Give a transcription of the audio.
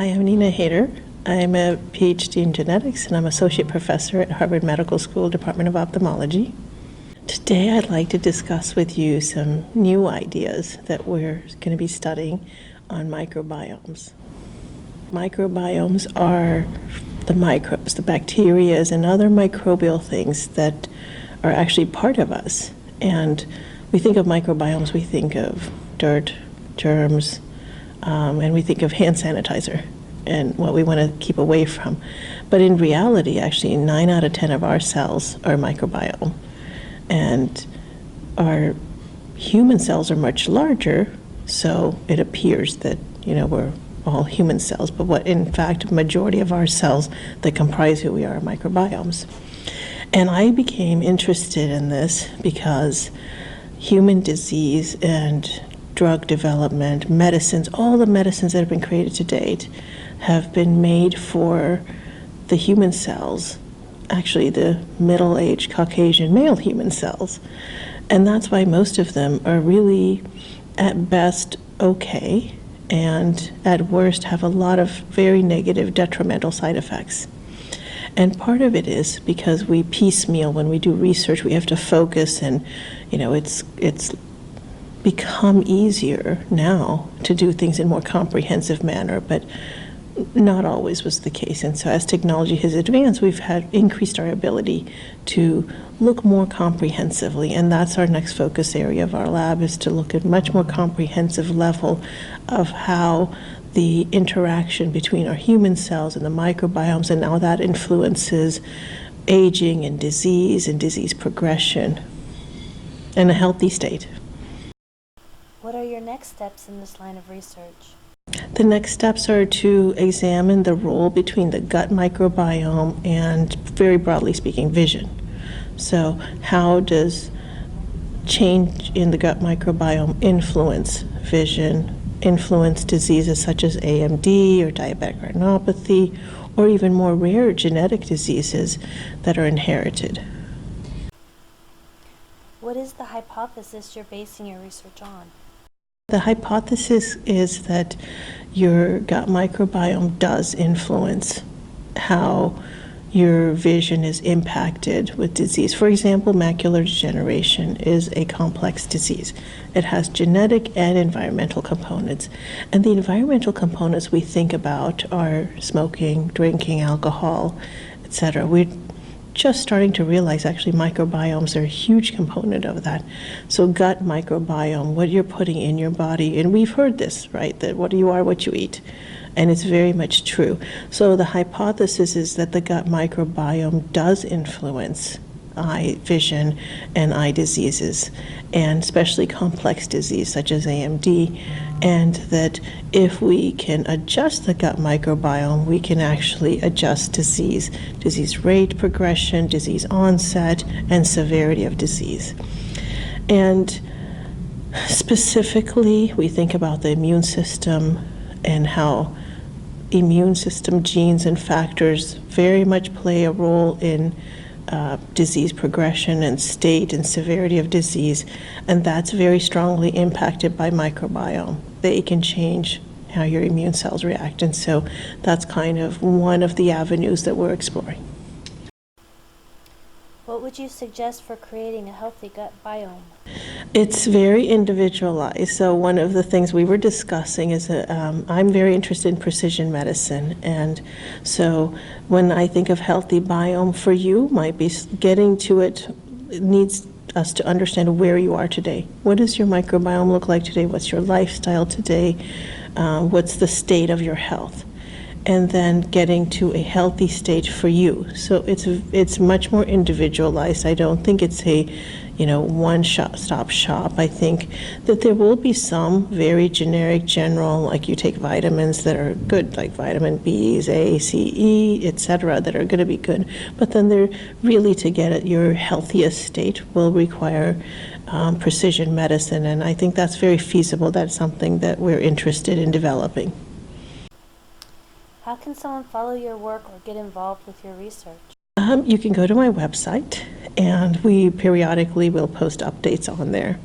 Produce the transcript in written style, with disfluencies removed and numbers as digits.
Hi, I'm Neena Haider. I'm a Ph.D. in genetics, and I'm associate professor at Harvard Medical School, Department of Ophthalmology. Today, I'd like to discuss with you some new ideas that we're going to be studying on microbiomes. Microbiomes are the microbes, the bacteria, and other microbial things that are actually part of us. And we think of microbiomes, we think of dirt, germs, and we think of hand sanitizer and what we want to keep away from. But in reality, actually, 9 out of 10 of our cells are microbiome. And our human cells are much larger, so it appears that, we're all human cells. But what, in fact, the majority of our cells that comprise who we are microbiomes. And I became interested in this because human disease and drug development, medicines, all the medicines that have been created to date have been made for the human cells, actually the middle-aged Caucasian male human cells. And that's why most of them are really, at best, okay, and at worst have a lot of very negative, detrimental side effects. And part of it is because we piecemeal. When we do research, we have to focus, and it's become easier now to do things in a more comprehensive manner, but not always was the case. And so as technology has advanced, we've had increased our ability to look more comprehensively, and that's our next focus area of our lab, is to look at much more comprehensive level of how the interaction between our human cells and the microbiomes, and how that influences aging and disease progression in a healthy state. What are your next steps in this line of research? The next steps are to examine the role between the gut microbiome and, very broadly speaking, vision. So how does change in the gut microbiome influence vision, influence diseases such as AMD or diabetic retinopathy, or even more rare genetic diseases that are inherited? What is the hypothesis you're basing your research on? The hypothesis is that your gut microbiome does influence how your vision is impacted with disease. For example, macular degeneration is a complex disease. It has genetic and environmental components. And the environmental components we think about are smoking, drinking, alcohol, etc. We're just starting to realize actually microbiomes are a huge component of that. So gut microbiome, what you're putting in your body, and we've heard this, right, that what you are, what you eat. And it's very much true. So the hypothesis is that the gut microbiome does influence eye vision and eye diseases, and especially complex disease such as AMD, and that if we can adjust the gut microbiome, we can actually adjust disease rate progression, disease onset, and severity of disease. And specifically, we think about the immune system and how immune system genes and factors very much play a role in disease progression and state and severity of disease, and that's very strongly impacted by microbiome. They can change how your immune cells react, and so that's kind of one of the avenues that we're exploring. What would you suggest for creating a healthy gut biome? It's very individualized. So one of the things we were discussing is that I'm very interested in precision medicine. And so when I think of healthy biome, for you might be getting to it needs us to understand where you are today. What does your microbiome look like today? What's your lifestyle today? What's the state of your health? And then getting to a healthy state for you. So it's much more individualized. I don't think it's a one-stop shop. I think that there will be some very generic, general, like you take vitamins that are good, like vitamin B's, A, C, E, etc., that are going to be good. But then they're really, to get at your healthiest state will require precision medicine, and I think that's very feasible. That's something that we're interested in developing. How can someone follow your work or get involved with your research? You can go to my website, and we periodically will post updates on there.